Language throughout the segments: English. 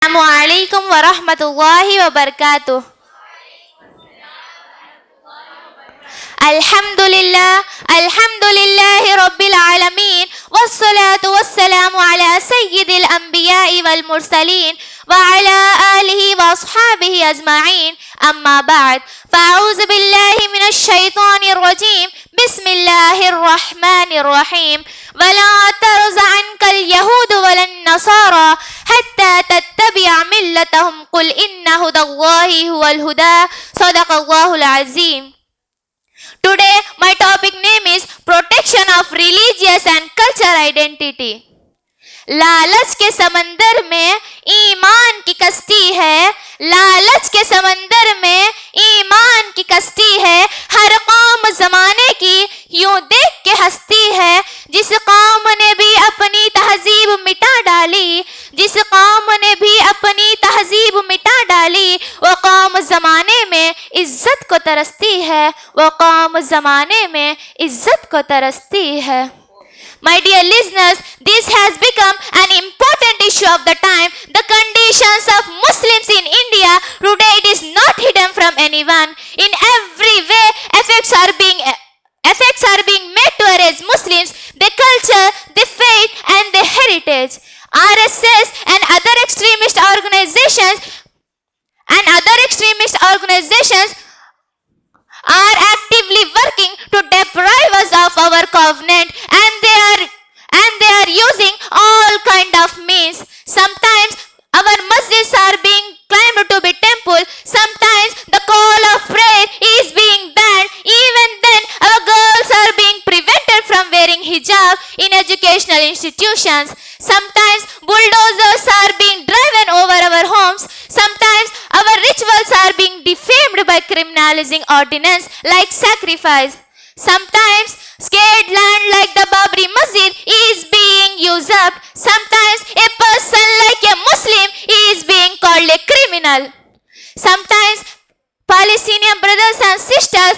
Assalamualaikum warahmatullahi wabarakatuh. Alhamdulillahi rabbil alamin. Wassalatu wassalamu ala sayyidil anbiya'i wal mursalin wa ala alihi wa ashabihi ajma'in. Amma ba'd. Fa'auzu billahi minash shaitanir rajim. Bismillahirrahmanirrahim. ولا ترز عنك اليهود ولا النصارى حتى تتبع ملتهم قل إن هدى الله هو الهدى صدق الله العظيم. Today my topic name is protection of religious and cultural identity. लालच के समंदर में ईमान की कश्ती है, लालच के समंदर में ईमान की कश्ती है, हर कौम जमाने की यूं देख के हंसती है, जिस कौम ने भी अपनी तहजीब मिटा डाली, जिस कौम ने भी अपनी तहजीब मिटा डाली, वो कौम जमाने में इज्जत को तरसती है, वो कौम जमाने में इज्जत को तरसती है. My dear listeners, this has become an important issue of the time. The conditions of Muslims in India today, it is not hidden from anyone. In every way, effects are being made to erase Muslims, their culture, their faith and their heritage. RSS and other extremist organizations are actively working to deprive us of our covenant, and they are using all kind of means. Sometimes our masjids are being claimed to be temple, sometimes the call of prayer is being banned, even then our girls are being prevented from wearing hijab in educational institutions. Sometimes bulldozers are being driven over our homes, sometimes our rituals are being defamed by criminalizing ordinance like sacrifice. Sometimes scared land like the Babri Masjid is being used up. Sometimes a person like a Muslim is being called a criminal. Sometimes Palestinian brothers and sisters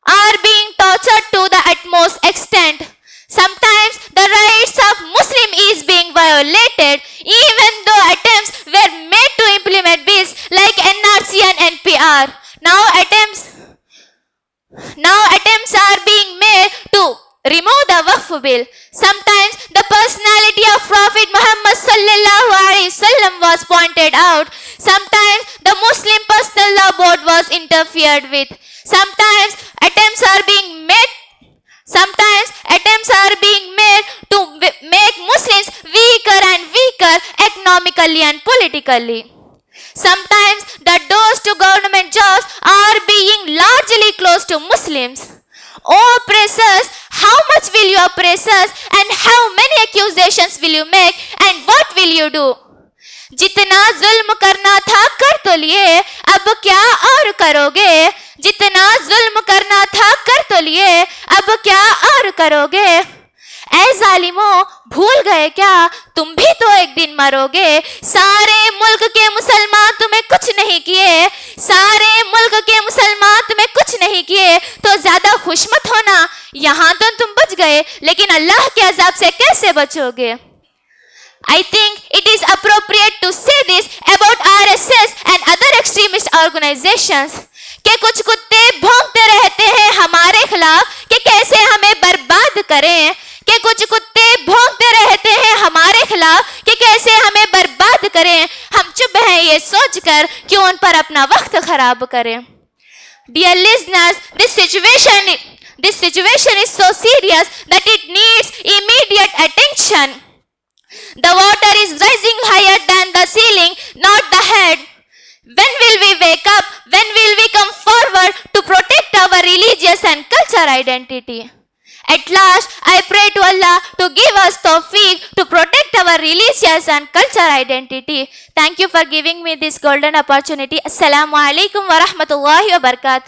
are being tortured to the utmost extent. Sometimes the rights of Muslim is being violated, even though attempts were made to implement bills like NRC and NPR. Now attempts are being made to remove the Waqf bill. Sometimes the personality of Prophet Muhammad sallallahu alaihi wasallam was pointed out. Sometimes the Muslim personal law board was interfered with. Sometimes attempts are being made to make Muslims weaker and weaker economically and politically. Sometimes the doors to government jobs are being largely closed to Muslims. Oh oppressors, how much will you oppress us, and how many accusations will you make, and what will you do? जितना जुल्म करना था कर तो लिए, अब क्या और करोगे? जितना जुल्म करना था कर तो लिए, अब क्या और करोगे? ऐ जालिमों, भूल गए क्या, तुम भी तो एक दिन मरोगे. सारे मुल्क के मुसलमान तुम्हें कुछ नहीं किए, सारे मुल्क के मुसलमान तुम्हें कुछ नहीं किए, तो ज्यादा खुश मत होना. यहाँ तो तुम बच गए, लेकिन अल्लाह के अजाब से कैसे बचोगे? I think it is appropriate to say this about RSS and other extremist organizations. कि कुछ कुत्ते भौंकते रहते हैं हमारे खिलाफ कि कैसे हमें बर्बाद करें, कि कुछ कुत्ते भौंकते रहते हैं हमारे खिलाफ कि कैसे हमें बर्बाद करें. हम चुप हैं ये सोचकर कि उन पर अपना वक्त खराब करें. Dear listeners, this situation is so serious that it needs immediate attention. The water is rising higher than the ceiling, not the head. When will we wake up? When will we come forward to protect our religious and cultural identity? At last, I pray to Allah to give us tawfiq to protect our religious and cultural identity. Thank you for giving me this golden opportunity. Assalamu alaikum wa rahmatullahi wa barakatuh.